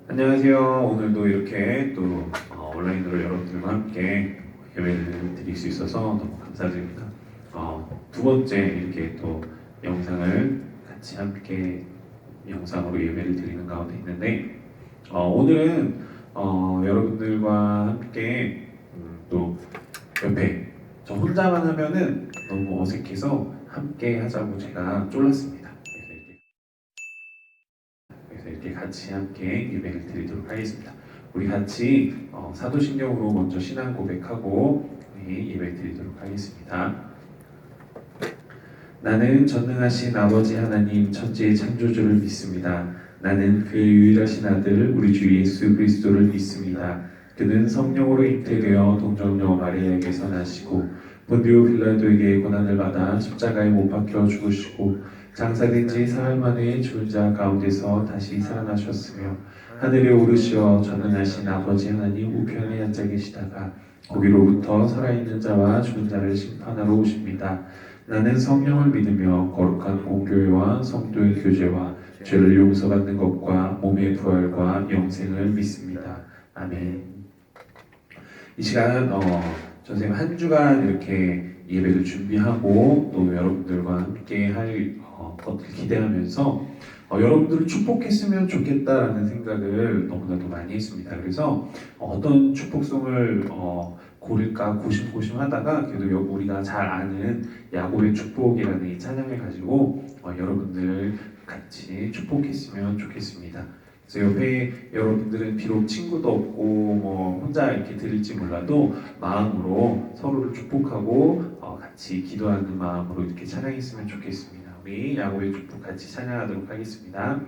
안녕하세요. 오늘도 이렇게 또 온라인으로 여러분들과 함께 예배를 드릴 수 있어서 너무 감사드립니다. 두 번째 이렇게 또 영상을 같이 함께 영상으로 예배를 드리는 가운데 있는데 오늘은 여러분들과 함께 또 옆에 저 혼자만 하면은 너무 어색해서 함께 하자고 제가 쫄랐습니다. 그래서 이렇게 같이 함께 예배를 드리도록 하겠습니다. 우리 같이 사도신경으로 먼저 신앙 고백하고 우리 예배 드리도록 하겠습니다. 나는 전능하신 아버지 하나님 천지의 창조주를 믿습니다. 나는 그 유일하신 아들 우리 주 예수 그리스도를 믿습니다. 그는 성령으로 잉태되어 동정녀 마리아에게서 나시고 본디오 빌라도에게 고난을 받아 십자가에 못 박혀 죽으시고 장사된 지 사흘 만에 죽은 자 가운데서 다시 살아나셨으며 하늘에 오르시어 전능하신 아버지 하나님 우편에 앉아 계시다가 거기로부터 살아있는 자와 죽은 자를 심판하러 오십니다. 나는 성령을 믿으며 거룩한 공교회와 성도의 교제와 죄를 용서받는 것과 몸의 부활과 영생을 믿습니다. 아멘. 이 시간은 선생님 한 주간 이렇게 예배를 준비하고 또 여러분들과 함께 할 것을 기대하면서 여러분들을 축복했으면 좋겠다라는 생각을 너무나도 많이 했습니다. 그래서 어떤 축복송을 고를까 고심하다가 그래도 우리가 잘 아는 야곱의 축복이라는 이 찬양을 가지고 여러분들 같이 축복했으면 좋겠습니다. 그래서 옆에 여러분들은 비록 친구도 없고 뭐 혼자 이렇게 들을지 몰라도 마음으로 서로를 축복하고 같이 기도하는 마음으로 이렇게 찬양했으면 좋겠습니다. 우리 야곱의 축복 같이 찬양하도록 하겠습니다.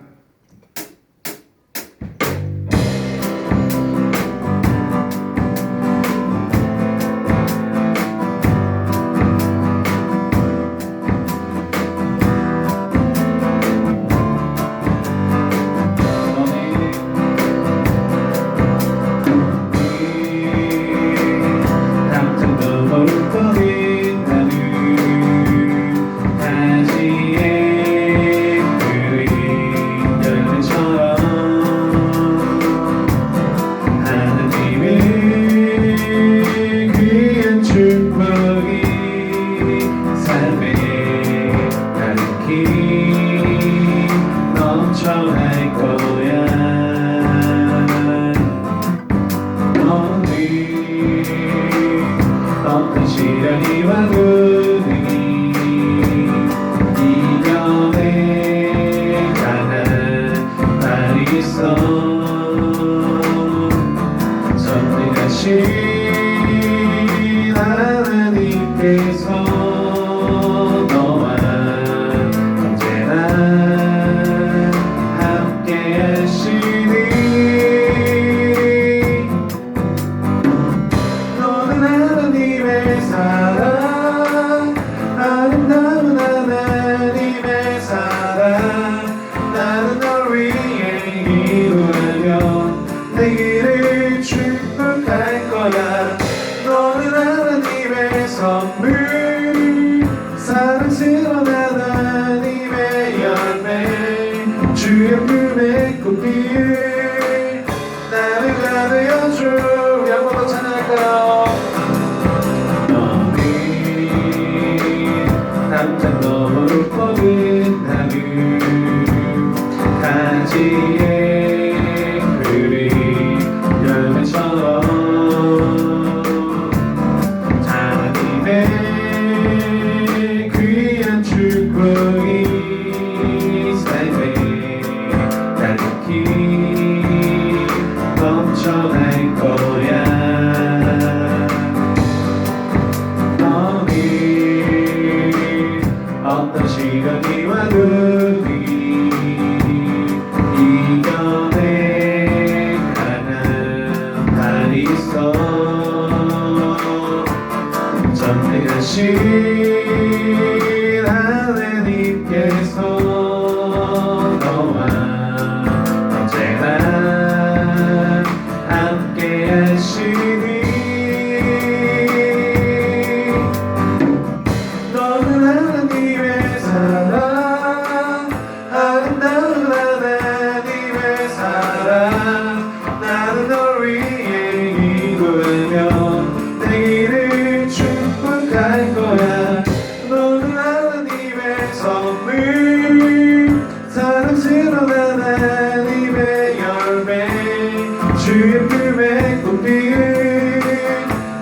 주의 품에 꽃피는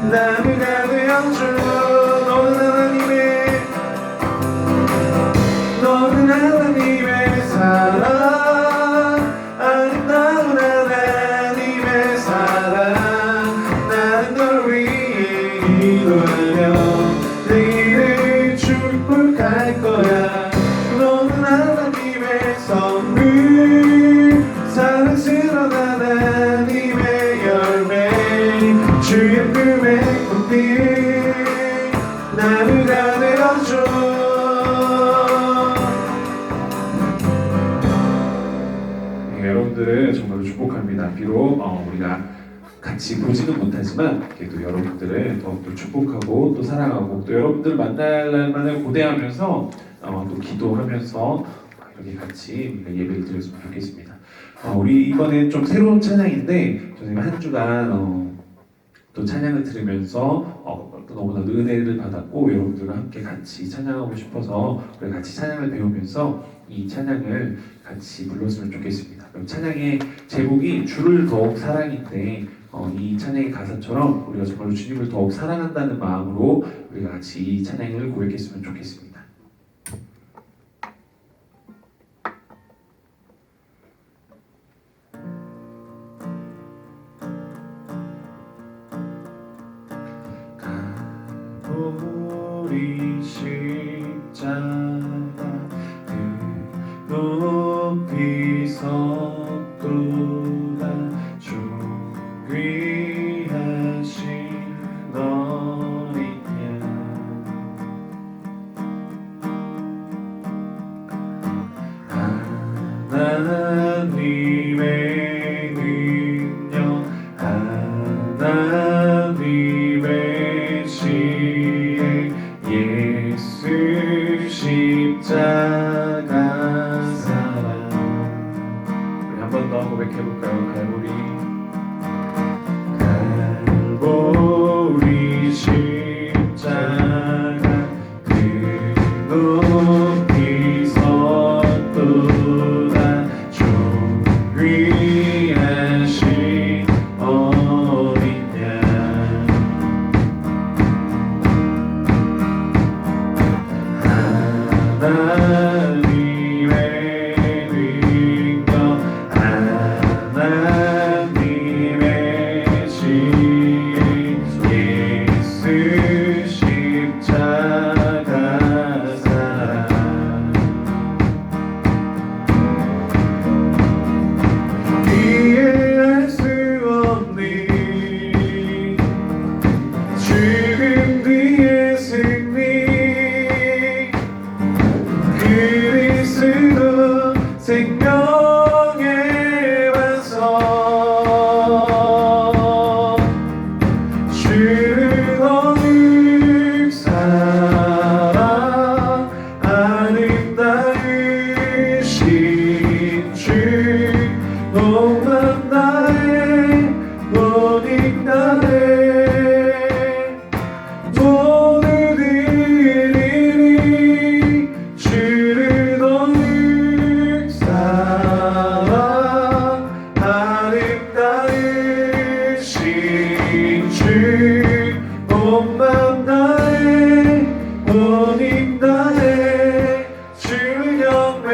나무가 되어줘. 너는 하나님의 사랑, 아름다운 하나님의 사랑. 나는 널 위해 기도하며 내일을 축복할 거야. 너는 하나님의 선물, 사랑스러운 하나님의 열매. 주의 품에 꽃피는 나무가 되어줘. 여러분들을 정말로 축복합니다. 비록 우리가 같이 보지는 못하지만 그래도 여러분들을 더욱더 축복하고 또 사랑하고 또 여러분들 만날 날만을 고대하면서 또 기도하면서 이렇게 같이 예배를 드렸으면 좋겠습니다. 우리 이번엔 좀 새로운 찬양인데 선생님 한 주간 또 찬양을 들으면서 또 너무나 은혜를 받았고 여러분들과 함께 같이 찬양하고 싶어서 우리 같이 찬양을 배우면서 이 찬양을 같이 불렀으면 좋겠습니다. 그럼 찬양의 제목이 주를 더욱 사랑인데 이 찬양의 가사처럼 우리가 정말로 주님을 더욱 사랑한다는 마음으로 우리가 같이 이 찬양을 고백했으면 좋겠습니다. 우리 십자가 높이 섰도다 주 귀하신 어린 양 하나님의 능력 하나님의 지혜 예수 십자가 사랑. 우리 한 번 더 고백해볼까요? 갈보리 십자가 그 높이 섰도다 주 귀하신 어린 양 하나님의 능력 하나님의 지혜 예수 십자가 사랑 이해할 수 없는 죽음 뒤의 승리 그리스도 생명의 반석 주를 더욱 사랑 아름다우신 주 오만 나의 모든 나의 모두 드리리 주를 더욱 사랑 아름다우신 주 온맘 다해 모든 다해 주 영광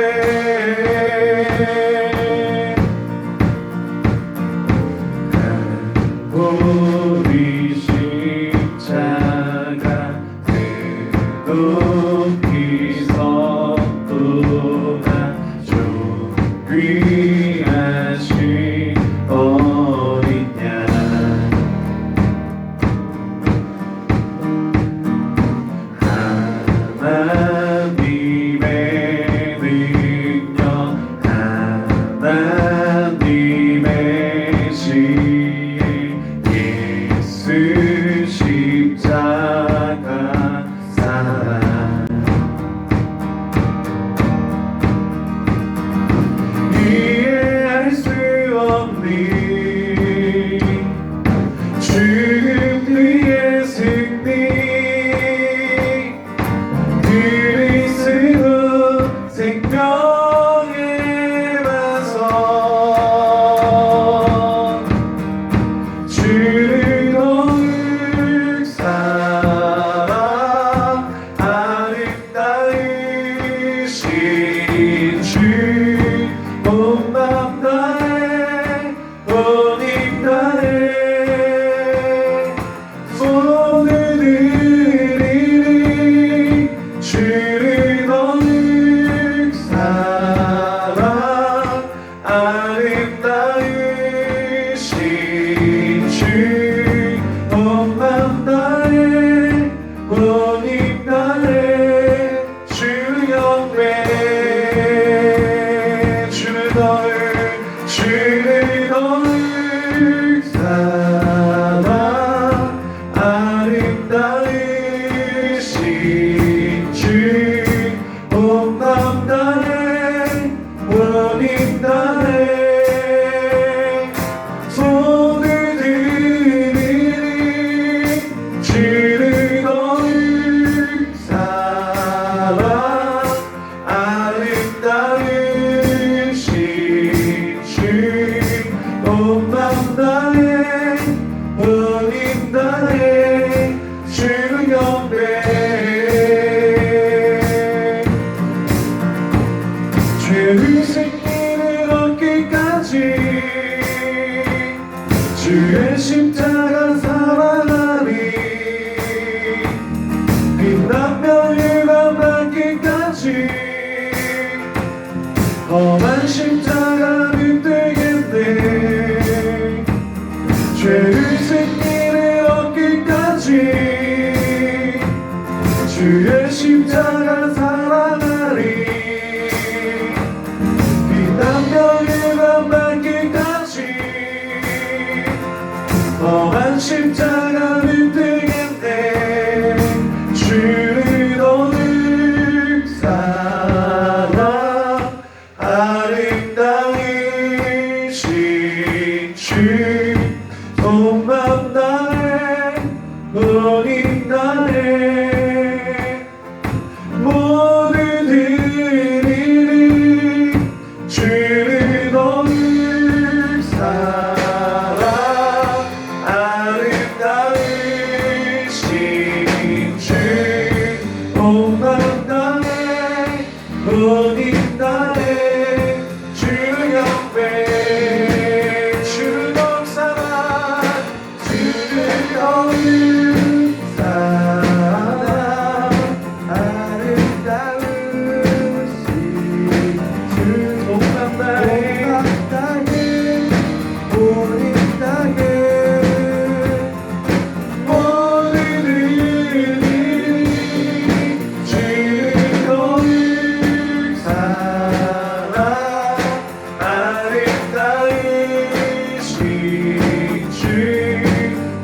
주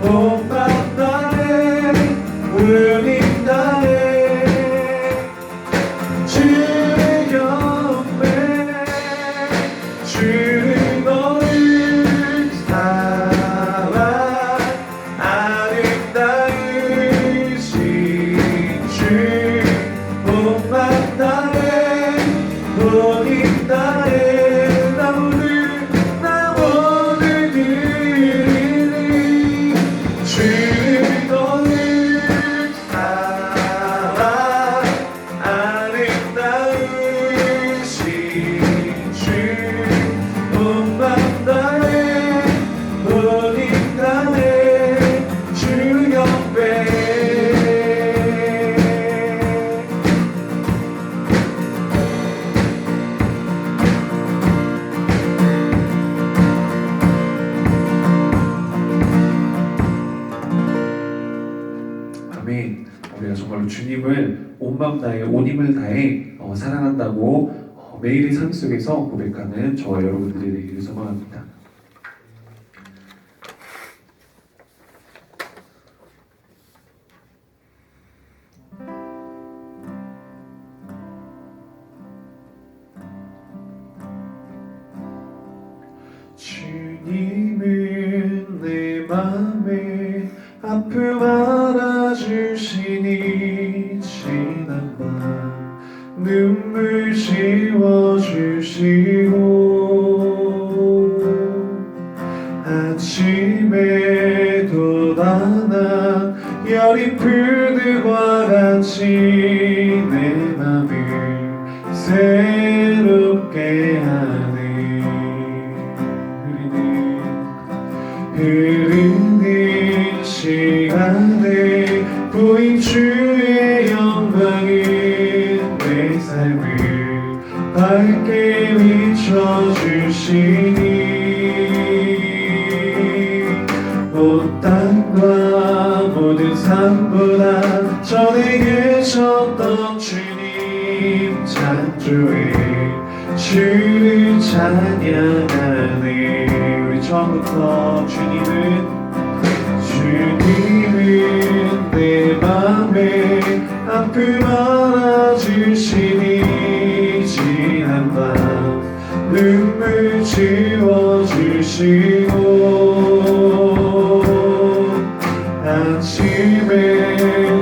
본받다네 은인다네 주의 경배 주는 너를 사랑 아름다우신 주 본받다네 은인다네 나 오늘 드리니 주는 너를 사랑 아름다우신 주 본받다네 은인다네 주 경배 아멘. 우리가 정말로 주님을 온 마음 다해 온 힘을 다해 사랑한다고 매일의 삶 속에서 고백하는 저와 여러분들이 되기를 소망합니다. 주님은 내 맘에 아픔 알아주시니 지난 밤 눈물 지워주시고 아침에 돋아난 여린 풀들과 같이 내 맘을 새롭게 하네 흐르는 시간에 보인 주의 영광은 내 삶을 밝게 비춰주시니 온 땅과 모든 삶보다 전에 계셨던 주님 창조해 주를 찬양하네 우리 처음부터 주님은 내 맘에 아픔 알아주시니 지난 밤 눈물 지워주시고 아침에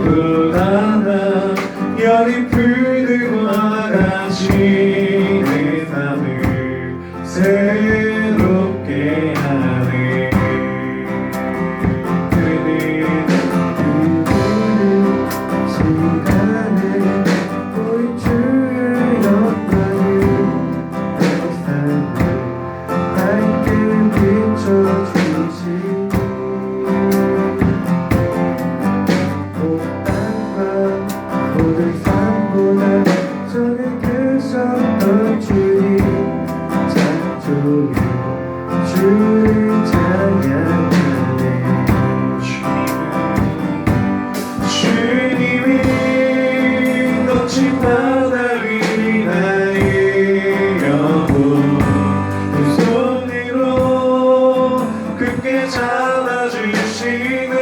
돋아난 여린 풀들과 같이 내 맘을 새롭게 하네 주를 찬양하네 주님이 거친 바다 위 나의 영혼 두 손으로 굳게 잡아주시네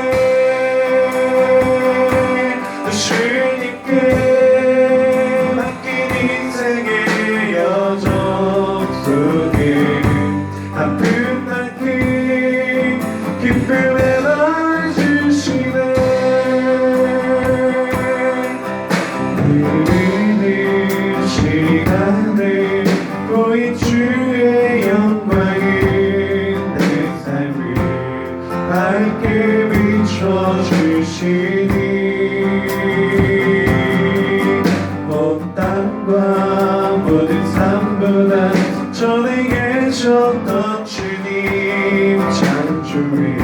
주님께 맡긴 인생의 여정 속에 아픔 만큼 기쁨에 넣어주시네 흐르는 시간에 보인 주의 영광은 내 삶을 밝게 비춰주시니 온 땅과 모든 삶보다 전에 계셨던 주님 창조해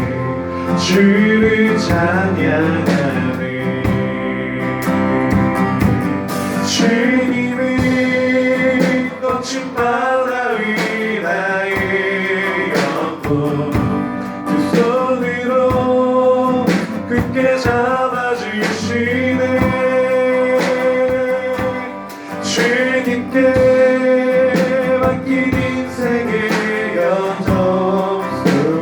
주를 찬양하네 주님은 거친 바다 위 나의 영혼 두 손으로 굳게 잡아주시네 주님께 맡긴 인생의 여정 속에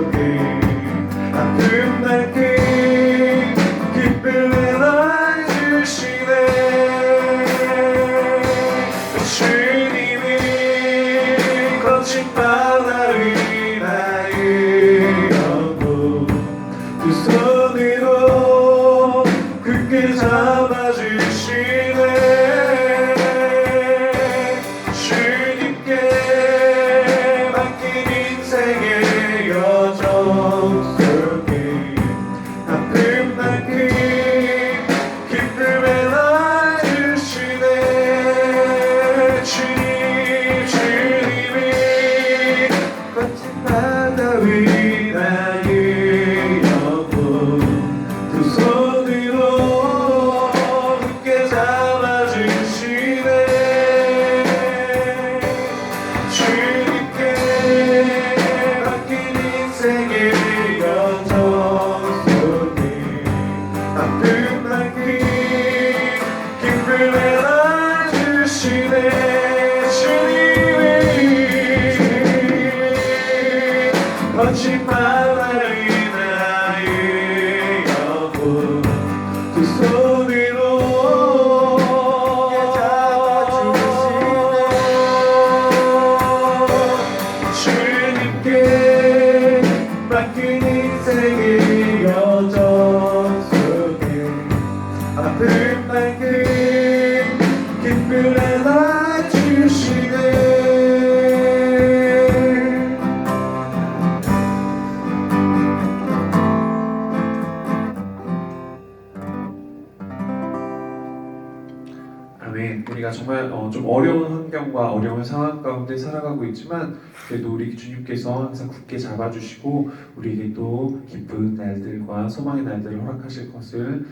다윗 나의 영혼 두 손으로 굳게 잡아주시네. 주님께 맡긴 인생의 여정 속에 아픈 만큼 기쁨을 내어주시네. 거친 바다의 나의 영혼 두 손으로 잡아주시네. 주님께 맡긴 인생의 여정 속에 아픈 만큼 기쁨을 내어주시네. 아멘. 우리가 정말 좀 어려운 환경과 어려운 상황 가운데 살아가고 있지만 그래도 우리 주님께서 항상 굳게 잡아주시고 우리에게 또 기쁜 날들과 소망의 날들을 허락하실 것을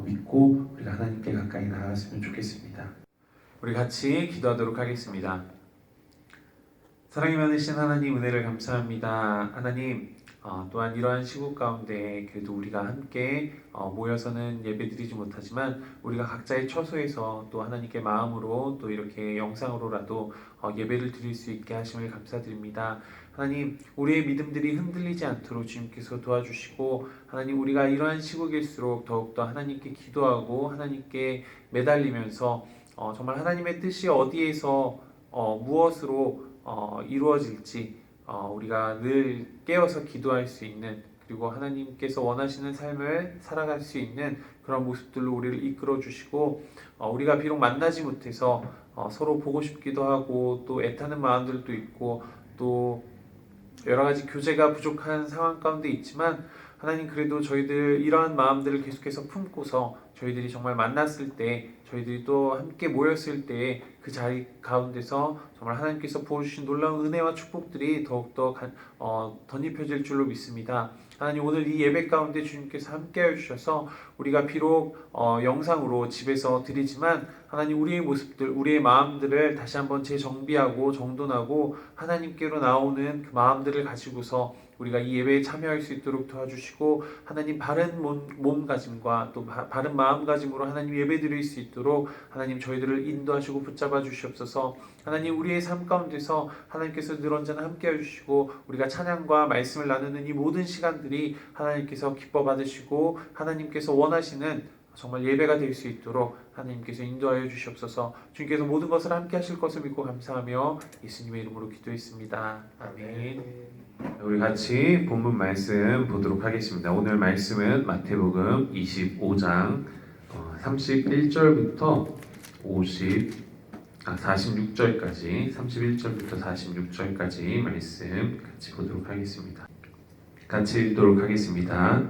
믿고 우리가 하나님께 가까이 나아갔으면 좋겠습니다. 우리 같이 기도하도록 하겠습니다. 사랑이 많으신 하나님, 은혜를 감사합니다. 하나님, 또한 이러한 시국 가운데 그래도 우리가 함께 모여서는 예배드리지 못하지만 우리가 각자의 처소에서 또 하나님께 마음으로 또 이렇게 영상으로라도 예배를 드릴 수 있게 하심을 감사드립니다. 하나님, 우리의 믿음들이 흔들리지 않도록 주님께서 도와주시고, 하나님, 우리가 이러한 시국일수록 더욱더 하나님께 기도하고 하나님께 매달리면서 정말 하나님의 뜻이 어디에서 무엇으로 이루어질지 우리가 늘 깨어서 기도할 수 있는, 그리고 하나님께서 원하시는 삶을 살아갈 수 있는 그런 모습들로 우리를 이끌어 주시고, 우리가 비록 만나지 못해서 서로 보고 싶기도 하고 또 애타는 마음들도 있고 또 여러 가지 교제가 부족한 상황 가운데 있지만, 하나님, 그래도 저희들 이러한 마음들을 계속해서 품고서 저희들이 정말 만났을 때, 저희들이 또 함께 모였을 때 그 자리 가운데서 정말 하나님께서 부어주신 놀라운 은혜와 축복들이 더욱더 덧입혀질 줄로 믿습니다. 하나님, 오늘 이 예배 가운데 주님께서 함께해 주셔서 우리가 비록 영상으로 집에서 드리지만 하나님, 우리의 모습들, 우리의 마음들을 다시 한번 재정비하고 정돈하고 하나님께로 나오는 그 마음들을 가지고서 우리가 이 예배에 참여할 수 있도록 도와주시고, 하나님, 바른 몸가짐과 또 바른 마음가짐으로 하나님 예배 드릴 수 있도록 하나님 저희들을 인도하시고 붙잡아 주시옵소서. 하나님, 우리의 삶 가운데서 하나님께서 늘 언제나 함께 해주시고 우리가 찬양과 말씀을 나누는 이 모든 시간들이 하나님께서 기뻐 받으시고 하나님께서 원하시는 정말 예배가 될 수 있도록 하나님께서 인도하여 주시옵소서. 주님께서 모든 것을 함께 하실 것을 믿고 감사하며 예수님의 이름으로 기도했습니다. 아멘. 우리 같이 본문 말씀 보도록 하겠습니다. 오늘 말씀은 마태복음 25장 31절부터 46절까지 31절부터 46절까지 말씀 같이 보도록 하겠습니다. 같이 읽도록 하겠습니다.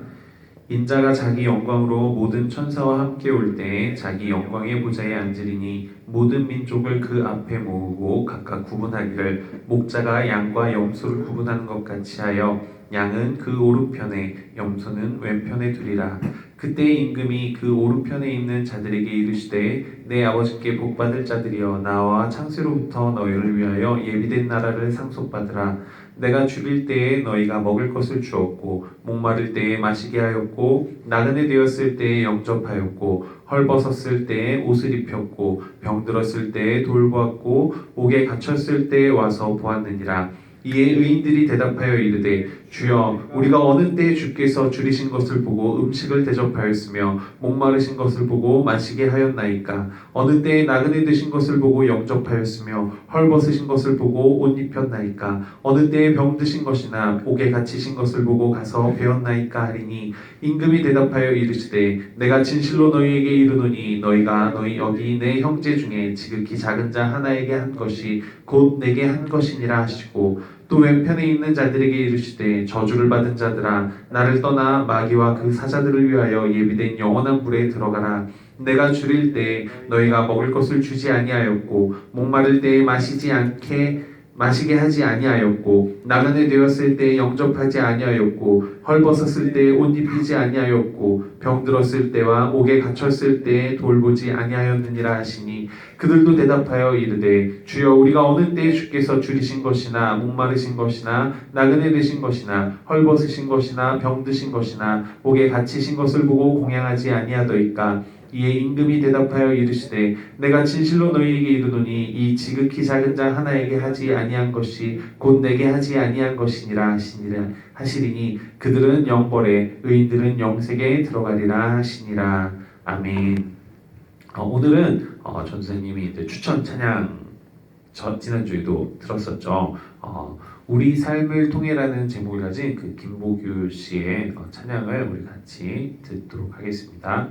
인자가 자기 영광으로 모든 천사와 함께 올 때 자기 영광의 보좌에 앉으리니 모든 민족을 그 앞에 모으고 각각 구분하기를 목자가 양과 염소를 구분하는 것 같이 하여 양은 그 오른편에 염소는 왼편에 두리라. 그때 임금이 그 오른편에 있는 자들에게 이르시되 내 아버지께 복받을 자들이여 나와 창세로부터 너희를 위하여 예비된 나라를 상속받으라. 내가 죽일 때에 너희가 먹을 것을 주었고 목마를 때에 마시게 하였고 나그네 되었을 때에 영접하였고 헐벗었을 때에 옷을 입혔고 병들었을 때에 돌보았고 옥에 갇혔을 때에 와서 보았느니라. 이에 의인들이 대답하여 이르되 주여 우리가 어느 때에 주께서 줄이신 것을 보고 음식을 대접하였으며 목마르신 것을 보고 마시게 하였나이까. 어느 때에 나그네 되신 것을 보고 영접하였으며 헐벗으신 것을 보고 옷 입혔나이까. 어느 때에 병드신 것이나 옥에 갇히신 것을 보고 가서 배웠나이까 하리니 임금이 대답하여 이르시되 내가 진실로 너희에게 이르노니 너희가 너희 여기 내 형제 중에 지극히 작은 자 하나에게 한 것이 곧 내게 한 것이니라 하시고 또 왼편에 있는 자들에게 이르시되 저주를 받은 자들아 나를 떠나 마귀와 그 사자들을 위하여 예비된 영원한 불에 들어가라. 내가 줄일 때 너희가 먹을 것을 주지 아니하였고 목마를 때에 마시지 않게 마시게 하지 아니하였고 나그네 되었을 때 영접하지 아니하였고 헐벗었을 때 옷 입히지 아니하였고 병들었을 때와 옥에 갇혔을 때에 돌보지 아니하였느니라 하시니 그들도 대답하여 이르되 주여 우리가 어느 때에 주께서 줄이신 것이나 목마르신 것이나 나그네 되신 것이나 헐벗으신 것이나 병드신 것이나 옥에 갇히신 것을 보고 공양하지 아니하더이까. 이에 임금이 대답하여 이르시되 내가 진실로 너희에게 이르노니 이 지극히 작은 자 하나에게 하지 아니한 것이 곧 내게 하지 아니한 것이니라 하시리니 그들은 영벌에 의인들은 영생에 들어가리라 하시니라. 아멘. 오늘은 전 선생님이 이제 추천 찬양 지난주에도 들었었죠. 우리 삶을 통해라는 제목을 가진 그 김보규 씨의 찬양을 우리 같이 듣도록 하겠습니다.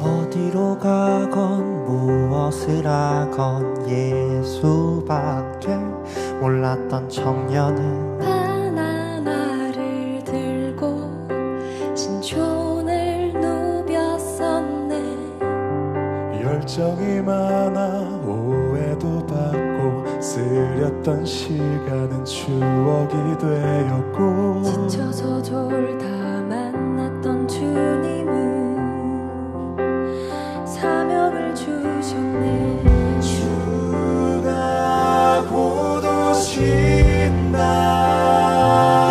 어디로 가건 무엇을 하건 예수밖에 몰랐던 청년은 바나나를 들고 신촌을 누볐었네. 열정이 많아 오해도 받고 쓰렸던 시간은 추억이 되었고 지쳐서 졸다 만났던 주님은 사명을 주셨네. 주가 곧 오신다.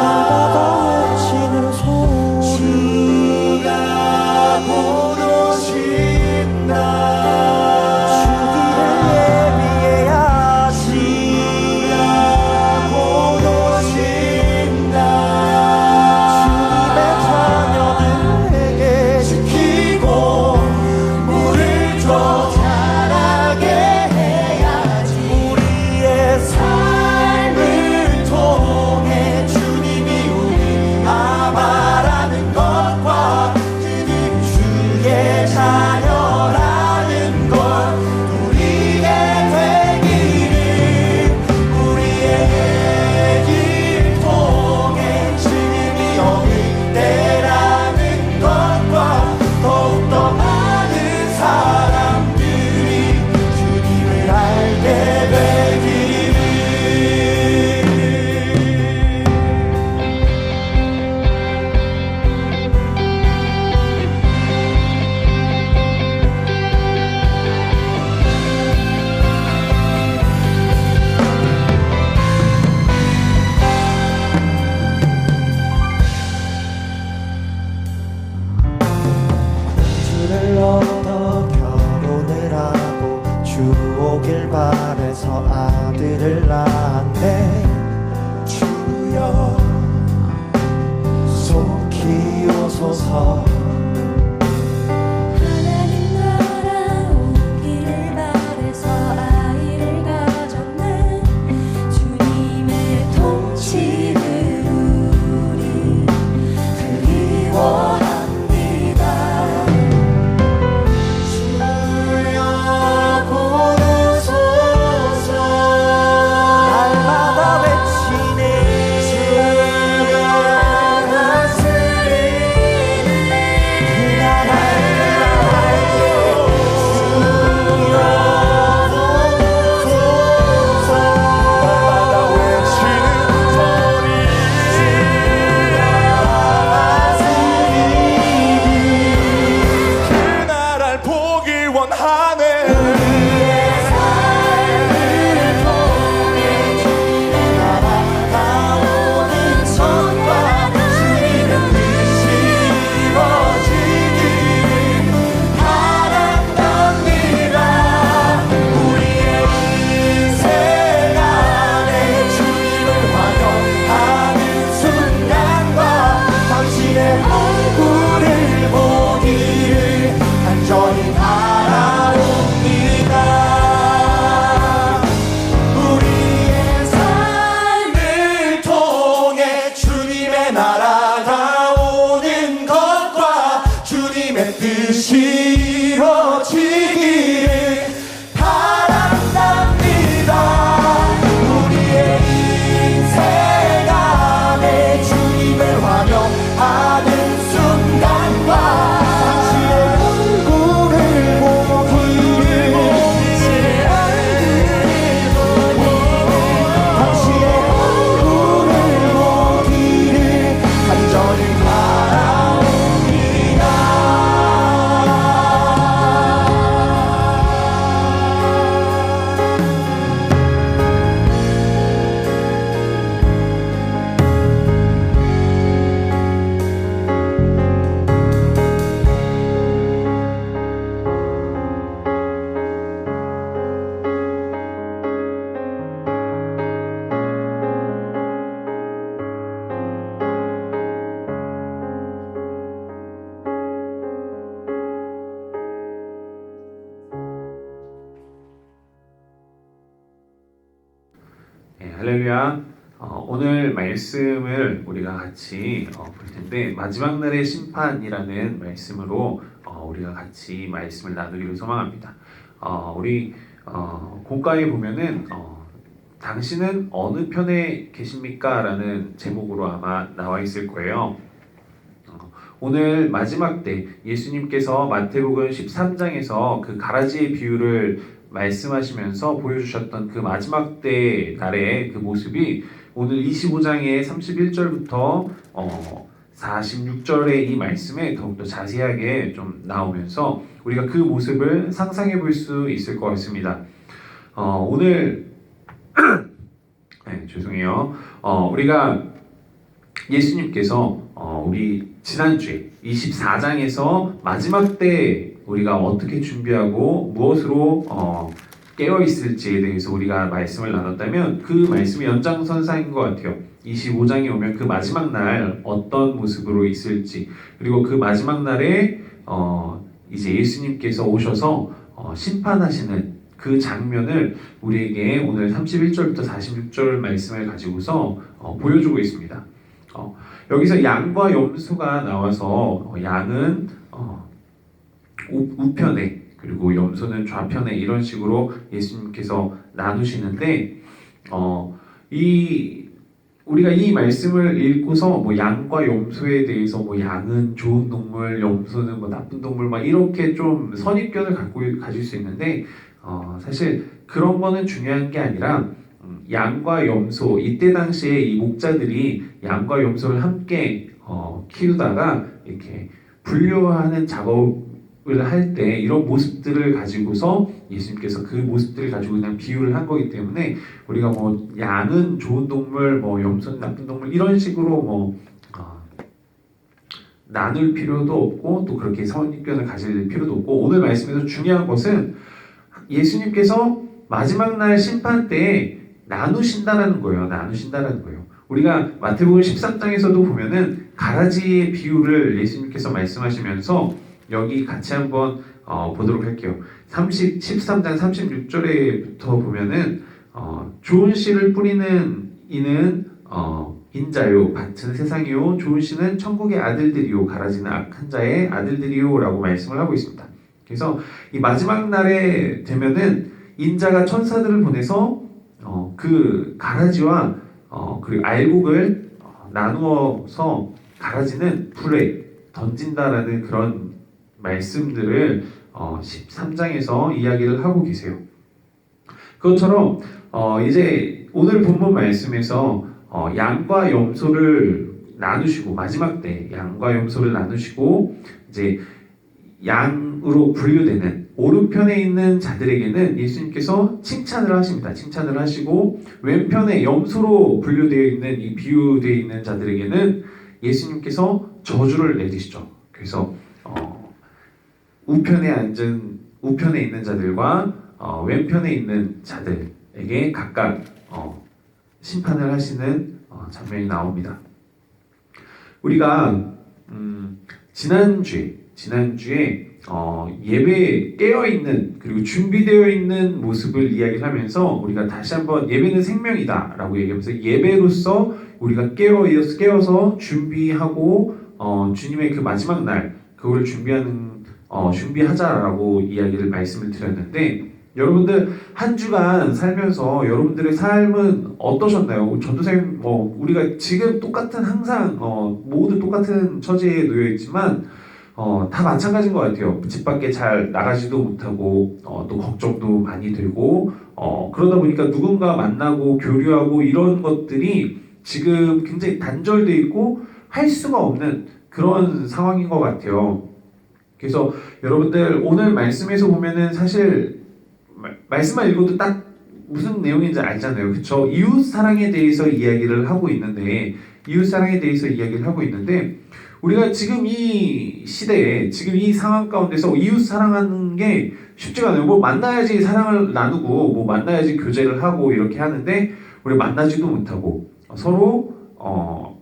바다가 외치는 소리 주가 곧 오신다. 주기를 예비해야지. 주가 곧 오신다. 주님의 할렐루야. 오늘 말씀을 우리가 같이 볼 텐데 마지막 날의 심판이라는 말씀으로 우리가 같이 말씀을 나누기를 소망합니다. 우리 공가에 보면은 당신은 어느 편에 계십니까? 라는 제목으로 아마 나와 있을 거예요. 오늘 마지막 때 예수님께서 마태복음 13장에서 그 가라지의 비유를 말씀하시면서 보여주셨던 그 마지막 때 날의 그 모습이 오늘 25장의 31절부터 46절의 이 말씀에 더욱더 자세하게 좀 나오면서 우리가 그 모습을 상상해 볼 수 있을 것 같습니다. 오늘 네, 죄송해요. 우리가 예수님께서 우리 지난주에 24장에서 마지막 때 우리가 어떻게 준비하고 무엇으로 깨어 있을지에 대해서 우리가 말씀을 나눴다면 그 말씀이 연장선상인 것 같아요. 25장에 오면 그 마지막 날 어떤 모습으로 있을지, 그리고 그 마지막 날에 이제 예수님께서 오셔서 심판하시는 그 장면을 우리에게 오늘 31절부터 46절 말씀을 가지고서 보여주고 있습니다. 여기서 양과 염소가 나와서 양은 우편에 그리고 염소는 좌편에 이런 식으로 예수님께서 나누시는데 우리가 이 말씀을 읽고서 뭐 양과 염소에 대해서 뭐 양은 좋은 동물, 염소는 뭐 나쁜 동물 막 이렇게 좀 선입견을 가질 수 있는데 사실 그런 거는 중요한 게 아니라 양과 염소, 이때 당시에 이 목자들이 양과 염소를 함께 키우다가 이렇게 분류하는 작업을 할 때 이런 모습들을 가지고서 예수님께서 그 모습들을 가지고 그냥 비유를 한 거기 때문에 우리가 뭐 양은 좋은 동물, 뭐 염소는 나쁜 동물 이런 식으로 나눌 필요도 없고 또 그렇게 선입견을 가질 필요도 없고, 오늘 말씀에서 중요한 것은 예수님께서 마지막 날 심판 때에 나누신다라는 거예요. 나누신다라는 거예요. 우리가 마태복음 13장에서도 보면은 가라지의 비유를 예수님께서 말씀하시면서 여기 같이 한번 보도록 할게요. 13장 36절에부터 보면은 좋은 씨를 뿌리는 이는 인자요, 밭은 세상이요, 좋은 씨는 천국의 아들들이요, 가라지는 악한 자의 아들들이요 라고 말씀을 하고 있습니다. 그래서 이 마지막 날에 되면은 인자가 천사들을 보내서 그 가라지와 그리고 알곡을 나누어서 가라지는 불에 던진다라는 그런 말씀들을 13장에서 이야기를 하고 계세요. 그것처럼 이제 오늘 본문 말씀에서 양과 염소를 나누시고 마지막 때 양과 염소를 나누시고 이제 양으로 분류되는 오른편에 있는 자들에게는 예수님께서 칭찬을 하십니다. 칭찬을 하시고 왼편에 염소로 분류되어 있는 이 비유되어 있는 자들에게는 예수님께서 저주를 내리시죠. 그래서 우편에 있는 자들과 왼편에 있는 자들에게 각각 심판을 하시는 장면이 나옵니다. 우리가 지난주에 예배에 깨어있는 그리고 준비되어 있는 모습을 이야기하면서 우리가 다시 한번 예배는 생명이다 라고 얘기하면서 예배로서 우리가 깨어서 준비하고 주님의 그 마지막 날 그걸 준비하자라고 말씀을 드렸는데, 여러분들 한 주간 살면서 여러분들의 삶은 어떠셨나요? 전도사님 우리가 지금 똑같은 항상 모두 똑같은 처지에 놓여 있지만 다 마찬가지인 것 같아요. 집 밖에 잘 나가지도 못하고 또 걱정도 많이 되고 그러다 보니까 누군가 만나고 교류하고 이런 것들이 지금 굉장히 단절돼 있고 할 수가 없는 그런 상황인 것 같아요. 그래서 여러분들 오늘 말씀에서 보면은 사실 말씀만 읽어도 딱 무슨 내용인지 알잖아요. 그렇죠? 이웃 사랑에 대해서 이야기를 하고 있는데 우리가 지금 이 시대에 지금 이 상황 가운데서 이웃 사랑하는 게 쉽지가 않아요. 뭐 만나야지 사랑을 나누고 뭐 만나야지 교제를 하고 이렇게 하는데 우리 만나지도 못하고 서로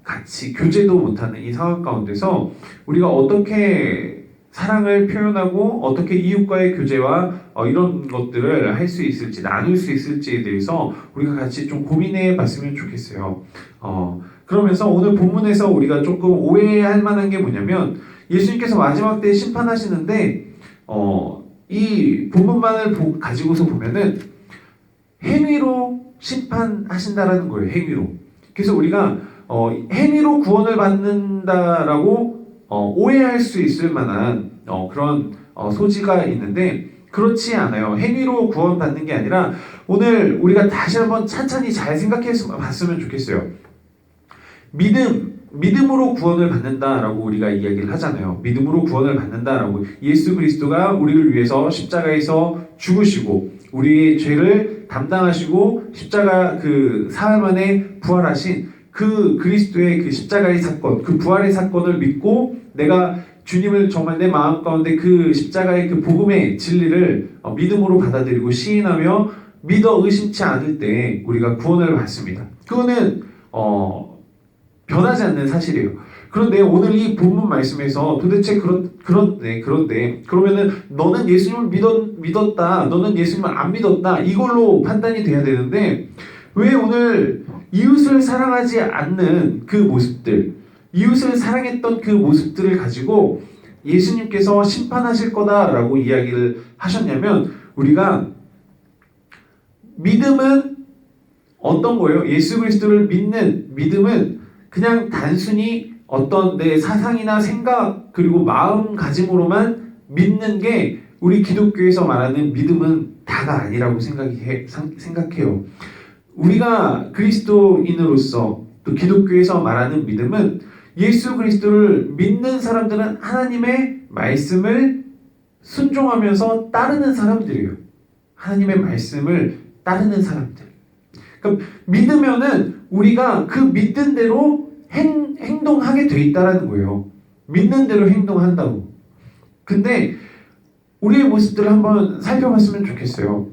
같이 교제도 못하는 이 상황 가운데서 우리가 어떻게 사랑을 표현하고 어떻게 이웃과의 교제와 이런 것들을 할 수 있을지, 나눌 수 있을지에 대해서 우리가 같이 좀 고민해 봤으면 좋겠어요. 그러면서 오늘 본문에서 우리가 조금 오해할 만한 게 뭐냐면, 예수님께서 마지막 때 심판하시는데 이 본문만을 가지고서 보면은 행위로 심판하신다라는 거예요. 행위로. 그래서 우리가 행위로 구원을 받는다라고 오해할 수 있을 만한 그런 소지가 있는데, 그렇지 않아요. 행위로 구원받는 게 아니라, 오늘 우리가 다시 한번 찬찬히 잘 생각해 봤으면 좋겠어요. 믿음으로 구원을 받는다라고 우리가 이야기를 하잖아요. 믿음으로 구원을 받는다라고, 예수 그리스도가 우리를 위해서 십자가에서 죽으시고 우리의 죄를 담당하시고 십자가 그 사흘 만에 부활하신 그 그리스도의 그 십자가의 사건, 그 부활의 사건을 믿고 내가 주님을 정말 내 마음 가운데 그 십자가의 그 복음의 진리를 믿음으로 받아들이고 시인하며 믿어 의심치 않을 때 우리가 구원을 받습니다. 그거는 변하지 않는 사실이에요. 그런데 오늘 이 본문 말씀에서 도대체 그런데 그러면은 너는 예수님을 믿었다, 너는 예수님을 안 믿었다, 이걸로 판단이 돼야 되는데, 왜 오늘 이웃을 사랑하지 않는 그 모습들, 이웃을 사랑했던 그 모습들을 가지고 예수님께서 심판하실 거다라고 이야기를 하셨냐면, 우리가 믿음은 어떤 거예요? 예수 그리스도를 믿는 믿음은 그냥 단순히 어떤 내 사상이나 생각 그리고 마음가짐으로만 믿는 게 우리 기독교에서 말하는 믿음은 다가 아니라고 생각해요. 우리가 그리스도인으로서 또 기독교에서 말하는 믿음은, 예수 그리스도를 믿는 사람들은 하나님의 말씀을 순종하면서 따르는 사람들이에요. 하나님의 말씀을 따르는 사람들. 그러니까 믿으면은 우리가 그 믿는 대로 행동하게 돼 있다라는 거예요. 믿는 대로 행동한다고. 근데 우리의 모습들을 한번 살펴봤으면 좋겠어요.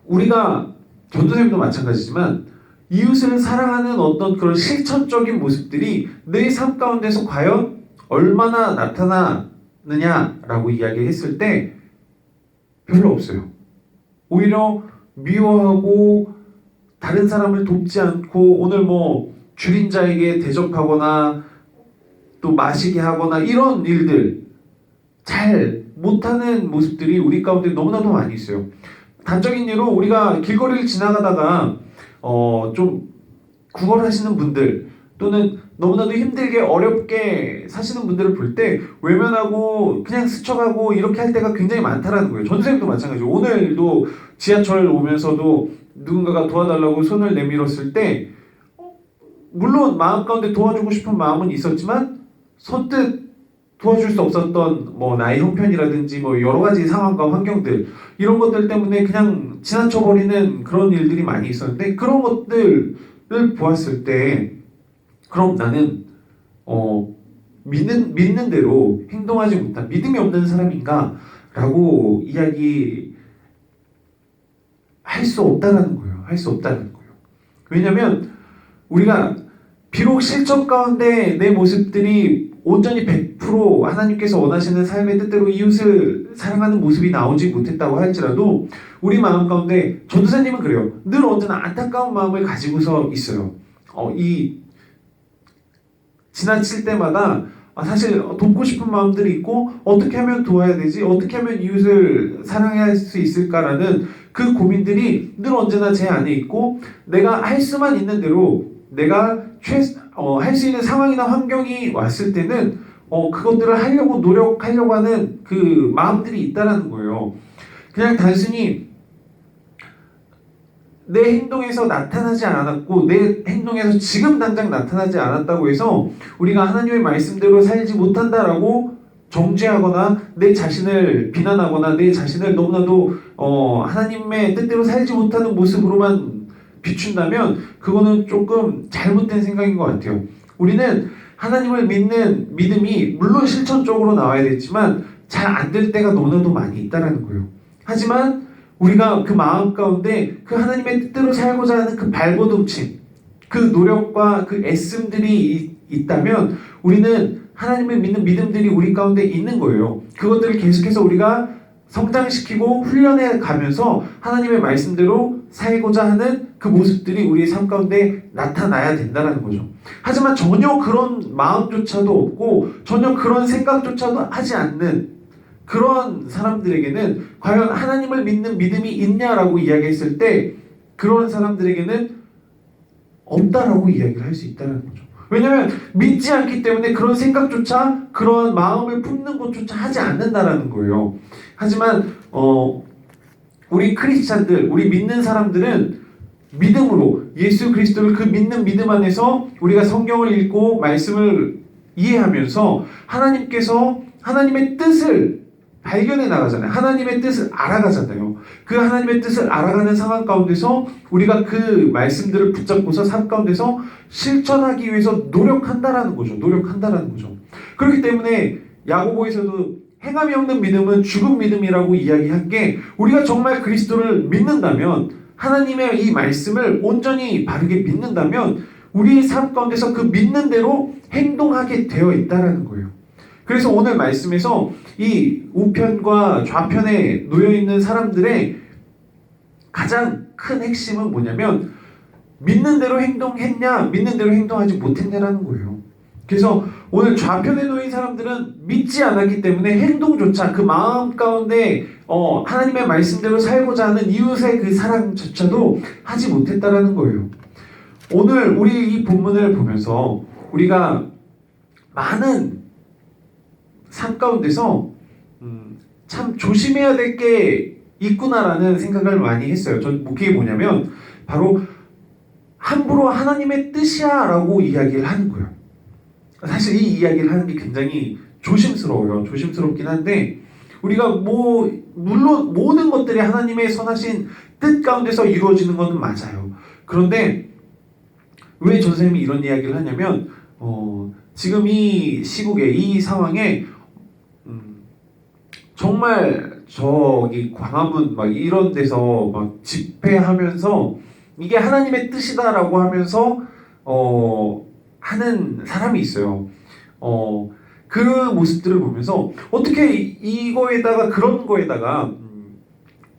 우리가 전도사님도 마찬가지지만 이웃을 사랑하는 어떤 그런 실천적인 모습들이 내 삶 가운데서 과연 얼마나 나타나느냐라고 이야기했을 때 별로 없어요. 오히려 미워하고 다른 사람을 돕지 않고, 오늘 뭐 줄인 자에게 대접하거나 또 마시게 하거나 이런 일들 잘 못하는 모습들이 우리 가운데 너무나도 많이 있어요. 단적인 예로 우리가 길거리를 지나가다가 좀 구걸하시는 분들, 또는 너무나도 힘들게 어렵게 사시는 분들을 볼 때 외면하고 그냥 스쳐가고 이렇게 할 때가 굉장히 많다라는 거예요. 전생도 마찬가지고, 오늘도 지하철 오면서도 누군가가 도와달라고 손을 내밀었을 때 물론 마음 가운데 도와주고 싶은 마음은 있었지만 선뜻 도와줄 수 없었던 뭐 나의 형편이라든지 뭐 여러 가지 상황과 환경들, 이런 것들 때문에 그냥 지나쳐버리는 그런 일들이 많이 있었는데, 그런 것들을 보았을 때 그럼 나는 믿는 대로 행동하지 못한 믿음이 없는 사람인가? 라고 이야기 할 수 없다는 거예요. 할 수 없다는 거예요. 왜냐하면 우리가 비록 실천 가운데 내 모습들이 온전히 100% 하나님께서 원하시는 삶의 뜻대로 이웃을 사랑하는 모습이 나오지 못했다고 할지라도 우리 마음 가운데, 전도사님은 그래요. 늘 언제나 안타까운 마음을 가지고서 있어요. 지나칠 때마다 사실 돕고 싶은 마음들이 있고, 어떻게 하면 도와야 되지? 어떻게 하면 이웃을 사랑할 수 있을까라는 그 고민들이 늘 언제나 제 안에 있고, 내가 할 수만 있는 대로 내가 할 수 있는 상황이나 환경이 왔을 때는 그것들을 하려고 노력하려고 하는 그 마음들이 있다라는 거예요. 그냥 단순히 내 행동에서 나타나지 않았고, 내 행동에서 지금 당장 나타나지 않았다고 해서 우리가 하나님의 말씀대로 살지 못한다라고 정죄하거나 내 자신을 비난하거나 내 자신을 너무나도 하나님의 뜻대로 살지 못하는 모습으로만 비춘다면 그거는 조금 잘못된 생각인 것 같아요. 우리는 하나님을 믿는 믿음이 물론 실천적으로 나와야 되지만 잘 안 될 때가 너무나도 많이 있다는 거예요. 하지만 우리가 그 마음 가운데 그 하나님의 뜻대로 살고자 하는 그 발버둥침, 그 노력과 그 애씀들이 있다면 우리는 하나님을 믿는 믿음들이 우리 가운데 있는 거예요. 그것들을 계속해서 우리가 성장시키고 훈련해 가면서 하나님의 말씀대로 살고자 하는 그 모습들이 우리의 삶 가운데 나타나야 된다는 거죠. 하지만 전혀 그런 마음조차도 없고 전혀 그런 생각조차도 하지 않는 그런 사람들에게는 과연 하나님을 믿는 믿음이 있냐라고 이야기했을 때 그런 사람들에게는 없다라고 이야기를 할 수 있다는 거죠. 왜냐하면 믿지 않기 때문에 그런 생각조차 그런 마음을 품는 것조차 하지 않는다라는 거예요. 하지만 우리 크리스찬들, 우리 믿는 사람들은 믿음으로 예수 그리스도를 그 믿는 믿음 안에서 우리가 성경을 읽고 말씀을 이해하면서 하나님께서 하나님의 뜻을 발견해 나가잖아요. 하나님의 뜻을 알아가잖아요. 그 하나님의 뜻을 알아가는 상황 가운데서 우리가 그 말씀들을 붙잡고서 삶 가운데서 실천하기 위해서 노력한다라는 거죠. 노력한다라는 거죠. 그렇기 때문에 야고보에서도 행함이 없는 믿음은 죽은 믿음이라고 이야기한 게 우리가 정말 그리스도를 믿는다면 하나님의 이 말씀을 온전히 바르게 믿는다면 우리의 삶 가운데서 그 믿는 대로 행동하게 되어 있다라는 거예요. 그래서 오늘 말씀에서 이 우편과 좌편에 놓여있는 사람들의 가장 큰 핵심은 뭐냐면 믿는 대로 행동했냐 믿는 대로 행동하지 못했냐라는 거예요. 그래서 오늘 좌편에 놓인 사람들은 믿지 않았기 때문에 행동조차 그 마음 가운데 하나님의 말씀대로 살고자 하는 이웃의 그 사랑조차도 하지 못했다라는 거예요. 오늘 우리 이 본문을 보면서 우리가 많은 삶 가운데서 참 조심해야 될 게 있구나라는 생각을 많이 했어요. 그게 뭐냐면 바로 함부로 하나님의 뜻이야 라고 이야기를 하는 거예요. 사실 이 이야기를 하는 게 굉장히 조심스러워요. 조심스럽긴 한데 우리가 물론 모든 것들이 하나님의 선하신 뜻 가운데서 이루어지는 것은 맞아요. 그런데 왜 전 선생님이 이런 이야기를 하냐면 지금 이 시국에 이 상황에 정말 저기 광화문 막 이런 데서 막 집회하면서 이게 하나님의 뜻이다라고 하면서 하는 사람이 있어요. 그 모습들을 보면서 어떻게 이거에다가 그런 거에다가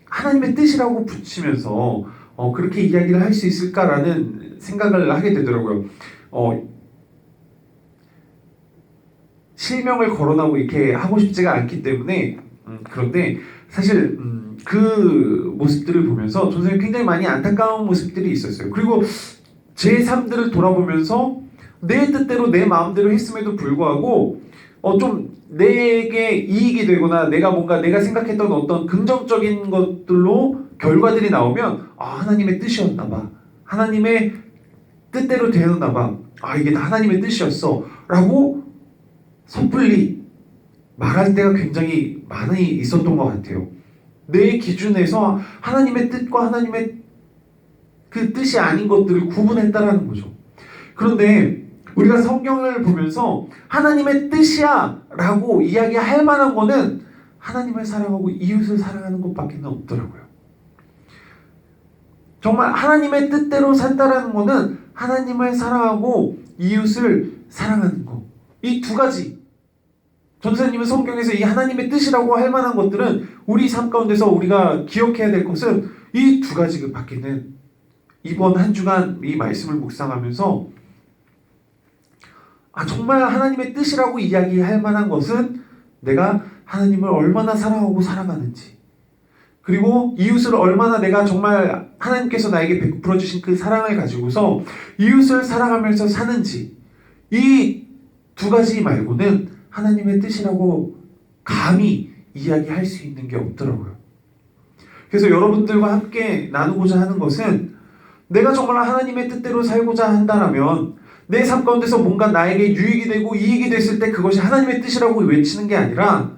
하나님의 뜻이라고 붙이면서 그렇게 이야기를 할 수 있을까라는 생각을 하게 되더라고요. 실명을 거론하고 이렇게 하고 싶지가 않기 때문에 그런데 사실 그 모습들을 보면서 저는 굉장히 많이 안타까운 모습들이 있었어요. 그리고 제 삶들을 돌아보면서 내 뜻대로 내 마음대로 했음에도 불구하고 좀 내게 이익이 되거나 내가 생각했던 어떤 긍정적인 것들로 결과들이 나오면 하나님의 뜻이었나 봐. 하나님의 뜻대로 되었나 봐. 이게 다 하나님의 뜻이었어 라고 섣불리 말할 때가 굉장히 많이 있었던 것 같아요. 내 기준에서 하나님의 뜻과 하나님의 그 뜻이 아닌 것들을 구분했다라는 거죠. 그런데 우리가 성경을 보면서 하나님의 뜻이야 라고 이야기할 만한 거는 하나님을 사랑하고 이웃을 사랑하는 것밖에 없더라고요. 정말 하나님의 뜻대로 산다라는 거는 하나님을 사랑하고 이웃을 사랑하는 거. 이 두 가지. 전도사님은 성경에서 이 하나님의 뜻이라고 할 만한 것들은 우리 삶 가운데서 우리가 기억해야 될 것은 이 두 가지 밖에는 이번 한 주간 이 말씀을 묵상하면서 정말 하나님의 뜻이라고 이야기할 만한 것은 내가 하나님을 얼마나 사랑하고 살아가는지, 그리고 이웃을 얼마나 내가 정말 하나님께서 나에게 베풀어 주신 그 사랑을 가지고서 이웃을 사랑하면서 사는지, 이 두 가지 말고는 하나님의 뜻이라고 감히 이야기할 수 있는 게 없더라고요. 그래서 여러분들과 함께 나누고자 하는 것은 내가 정말 하나님의 뜻대로 살고자 한다면 내 삶 가운데서 뭔가 나에게 유익이 되고 이익이 됐을 때 그것이 하나님의 뜻이라고 외치는 게 아니라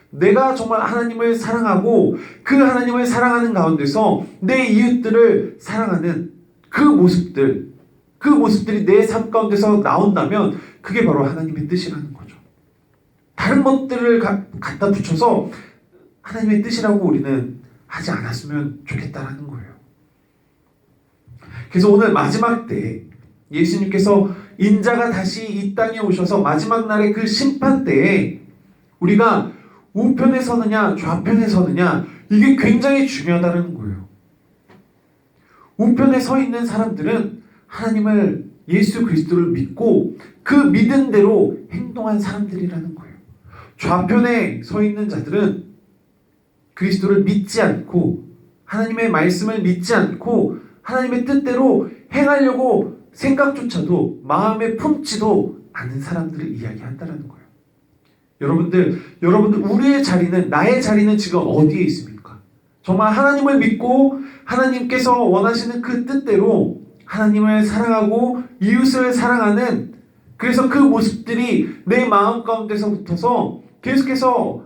내가 정말 하나님을 사랑하고 그 하나님을 사랑하는 가운데서 내 이웃들을 사랑하는 그 모습들이 내 삶 가운데서 나온다면 그게 바로 하나님의 뜻이라는 거죠. 다른 것들을 갖다 붙여서 하나님의 뜻이라고 우리는 하지 않았으면 좋겠다라는 거예요. 그래서 오늘 마지막 때 예수님께서 인자가 다시 이 땅에 오셔서 마지막 날의 그 심판 때에 우리가 우편에 서느냐 좌편에 서느냐, 이게 굉장히 중요하다는 거예요. 우편에 서 있는 사람들은 하나님을, 예수 그리스도를 믿고 그 믿은 대로 행동한 사람들이라는 거예요. 좌편에 서 있는 자들은 그리스도를 믿지 않고 하나님의 말씀을 믿지 않고 하나님의 뜻대로 행하려고 생각조차도 마음에 품지도 않는 원하는 사람들을 이야기한다는 거예요. 여러분들 우리의 자리는, 나의 자리는 지금 어디에 있습니까? 정말 하나님을 믿고 하나님께서 원하시는 그 뜻대로 하나님을 사랑하고 이웃을 사랑하는, 그래서 그 모습들이 내 마음 가운데서부터서 계속해서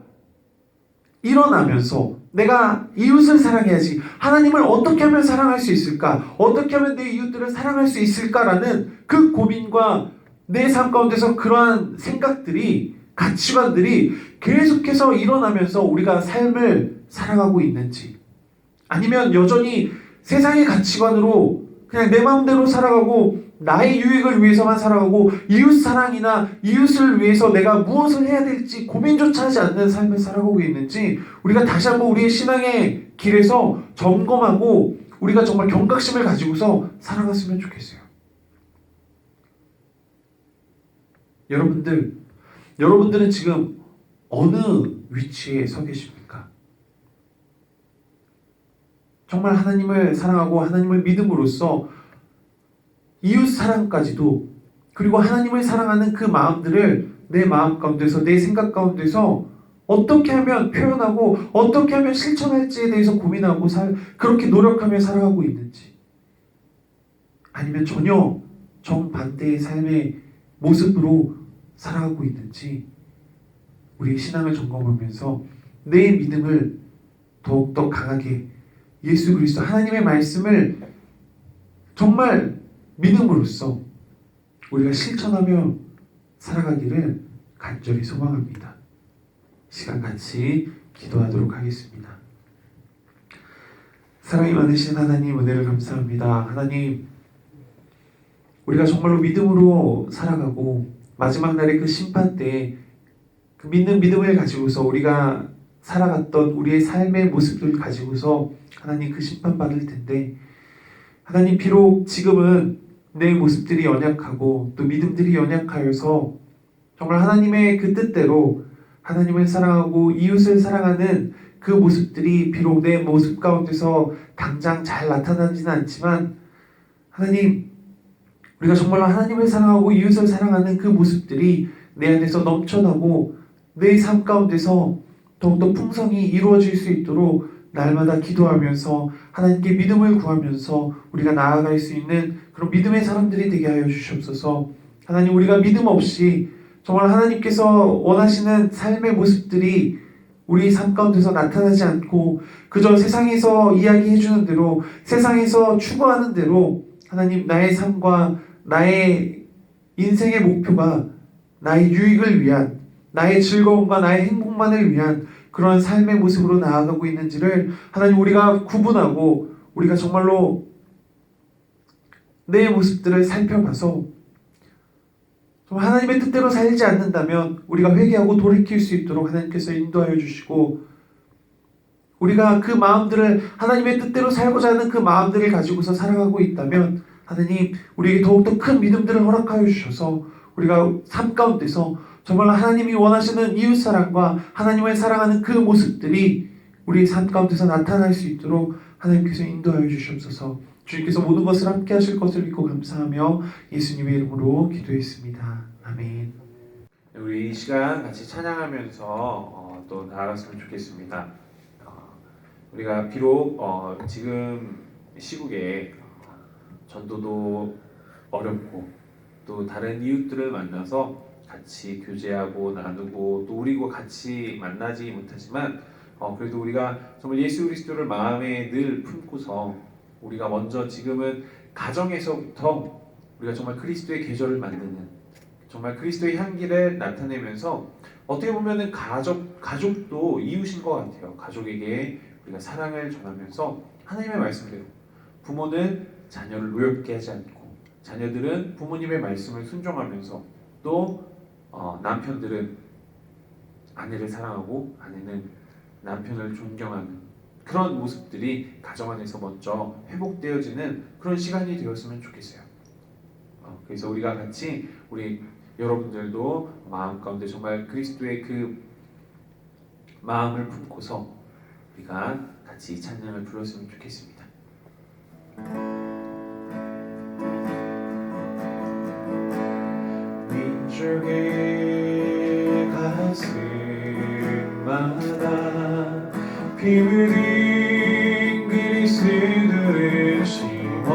일어나면서 내가 이웃을 사랑해야지, 하나님을 어떻게 하면 사랑할 수 있을까? 어떻게 하면 내 이웃들을 사랑할 수 있을까라는 그 고민과 내 삶 가운데서 그러한 생각들이, 가치관들이 계속해서 일어나면서 우리가 삶을 살아가고 있는지, 아니면 여전히 세상의 가치관으로 그냥 내 마음대로 살아가고 나의 유익을 위해서만 살아가고 이웃 사랑이나 이웃을 위해서 내가 무엇을 해야 될지 고민조차 하지 않는 삶을 살아가고 있는지, 우리가 다시 한번 우리의 신앙의 길에서 점검하고 우리가 정말 경각심을 가지고서 살아갔으면 좋겠어요. 여러분들은 지금 어느 위치에 서 계십니까? 정말 하나님을 사랑하고 하나님을 믿음으로써 이웃 사랑까지도, 그리고 하나님을 사랑하는 그 마음들을 내 마음 가운데서, 내 생각 가운데서 어떻게 하면 표현하고 어떻게 하면 실천할지에 대해서 고민하고 그렇게 노력하며 살아가고 있는지, 아니면 전혀 정반대의 삶의 모습으로 살아가고 있는지, 우리의 신앙을 점검하면서 내 믿음을 더욱더 강하게, 예수 그리스도 하나님의 말씀을 정말 믿음으로써 우리가 실천하며 살아가기를 간절히 소망합니다. 시간 같이 기도하도록 하겠습니다. 사랑이 많으신 하나님, 은혜를 감사합니다. 하나님, 우리가 정말로 믿음으로 살아가고 마지막 날의 그 심판 때에 그 믿는 믿음을 가지고서 우리가 살아갔던 우리의 삶의 모습을 가지고서 하나님 그 심판 받을 텐데, 하나님 비록 지금은 내 모습들이 연약하고 또 믿음들이 연약하여서 정말 하나님의 그 뜻대로 하나님을 사랑하고 이웃을 사랑하는 그 모습들이 비록 내 모습 가운데서 당장 잘 나타나지는 않지만, 하나님, 우리가 정말로 하나님을 사랑하고 이웃을 사랑하는 그 모습들이 내 안에서 넘쳐나고 내 삶 가운데서 더욱더 풍성히 이루어질 수 있도록 날마다 기도하면서 하나님께 믿음을 구하면서 우리가 나아갈 수 있는 그런 믿음의 사람들이 되게 하여 주시옵소서. 하나님, 우리가 믿음 없이 정말 하나님께서 원하시는 삶의 모습들이 우리 삶 가운데서 나타나지 않고 그저 세상에서 이야기해 주는 대로, 세상에서 추구하는 대로 하나님, 나의 삶과 나의 인생의 목표가 나의 유익을 위한, 나의 즐거움과 나의 행복만을 위한 그런 삶의 모습으로 나아가고 있는지를 하나님, 우리가 구분하고 우리가 정말로 내 모습들을 살펴봐서 하나님의 뜻대로 살지 않는다면 우리가 회개하고 돌이킬 수 있도록 하나님께서 인도하여 주시고, 우리가 그 마음들을, 하나님의 뜻대로 살고자 하는 그 마음들을 가지고서 살아가고 있다면 하나님, 우리에게 더욱더 큰 믿음들을 허락하여 주셔서 우리가 삶 가운데서 정말 하나님이 원하시는 이웃사랑과 하나님을 사랑하는 그 모습들이 우리의 삶 가운데서 나타날 수 있도록 하나님께서 인도하여 주시옵소서. 주님께서 모든 것을 함께 하실 것을 믿고 감사하며 예수님의 이름으로 기도했습니다. 아멘. 우리 이 시간 같이 찬양하면서 또 나아갔으면 좋겠습니다. 우리가 비록 지금 시국에 전도도 어렵고 또 다른 이웃들을 만나서 같이 교제하고 나누고 또 우리와 같이 만나지 못하지만 그래도 우리가 정말 예수 그리스도를 마음에 늘 품고서 우리가 먼저 지금은 가정에서부터 우리가 정말 그리스도의 계절을 만드는, 정말 그리스도의 향기를 나타내면서 어떻게 보면은 가족도 이웃인 것 같아요. 가족에게 우리가 사랑을 전하면서 하나님의 말씀대로 부모는 자녀를 노엽게 하지 않고 자녀들은 부모님의 말씀을 순종하면서 또 남편들은 아내를 사랑하고 아내는 남편을 존경하는 그런 모습들이 가정 안에서 먼저 회복되어지는 그런 시간이 되었으면 좋겠어요. 그래서 우리가 같이 우리 여러분들도 마음 가운데 정말 그리스도의 그 마음을 품고서 우리가 같이 찬양을 불렀으면 좋겠습니다. 민족의 가슴마다 피흘린 그리스도를 심어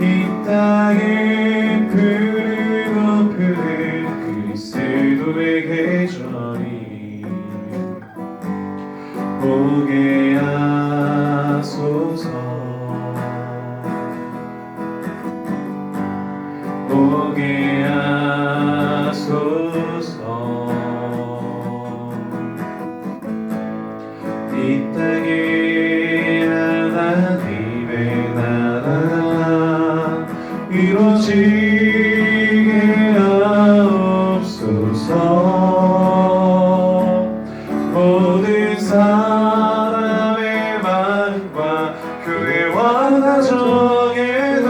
이 땅에 푸르고 푸른 그리스도의 계절이 오게 하소서 오게 하소서 이 땅에 하나님의 나라가 이루어지게 하옵소서 모든 사람의 마음과 교회와 가정에도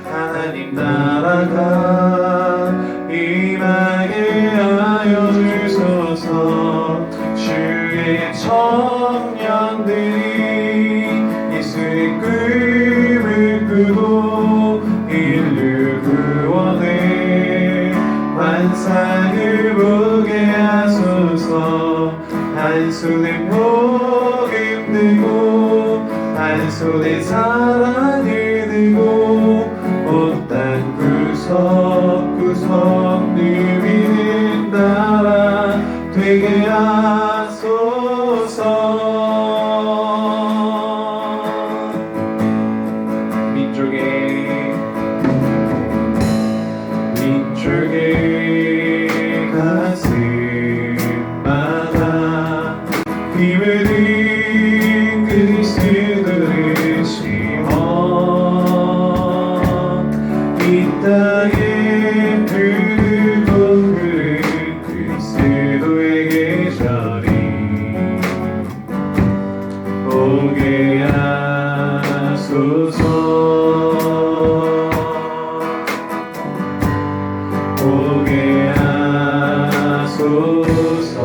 하나님 나라가 임하게 하여 주소서 주의 청년들이 예수의 꿈을 꾸고 인류 구원의 환상을 보게 하소서 한 손에 복음 들고 한 손에 사랑을 들고 온 땅 구석구석 누비는 나라 되게 하소서 민족의 가슴마다 힘을 든 그리스도를 심어 이 땅에 푸르고 푸른 그리스도의 계절이 오게 하소서 오게 하소서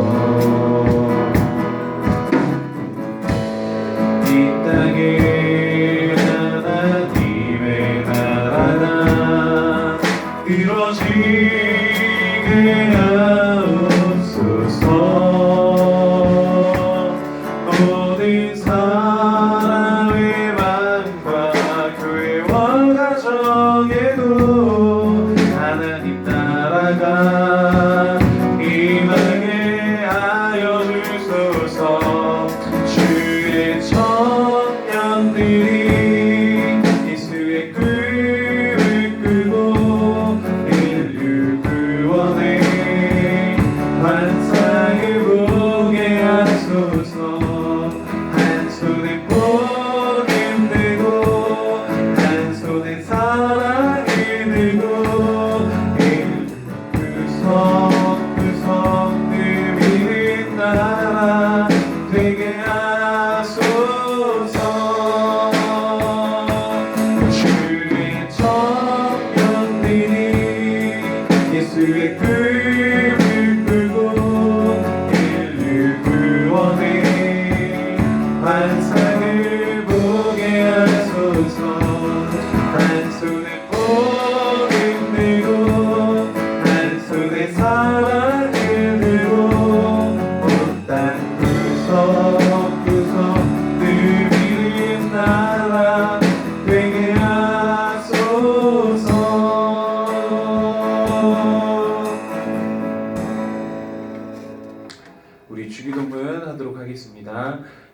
이 땅에 하나님의 나라가 이루어지게 하옵소서 모든 사람의 마음과 교회와 가정에도 하나님 나라가 임하게 하여 주소서 주의 청년들이 예수의 꿈을 꾸고 인류 구원의 환상을 보게 하소서 한 손에 복음 들고 한 손에 사랑을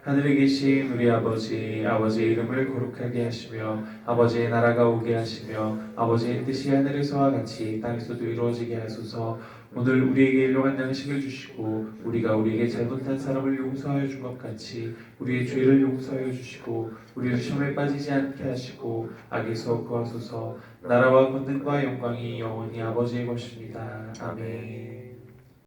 하늘에 계신 우리 아버지의 이름을 거룩하게 하시며 아버지의 나라가 오게 하시며 아버지의 뜻이 하늘에서와 같이 땅에서도 이루어지게 하소서. 오늘 우리에게 일용할 양식을 주시고 우리가 우리에게 잘못한 사람을 용서하여 준 것 같이 우리의 죄를 용서하여 주시고 우리를 시험에 빠지지 않게 하시고 악에서 구하소서. 나라와 권능과 영광이 영원히 아버지의 것입니다. 아멘.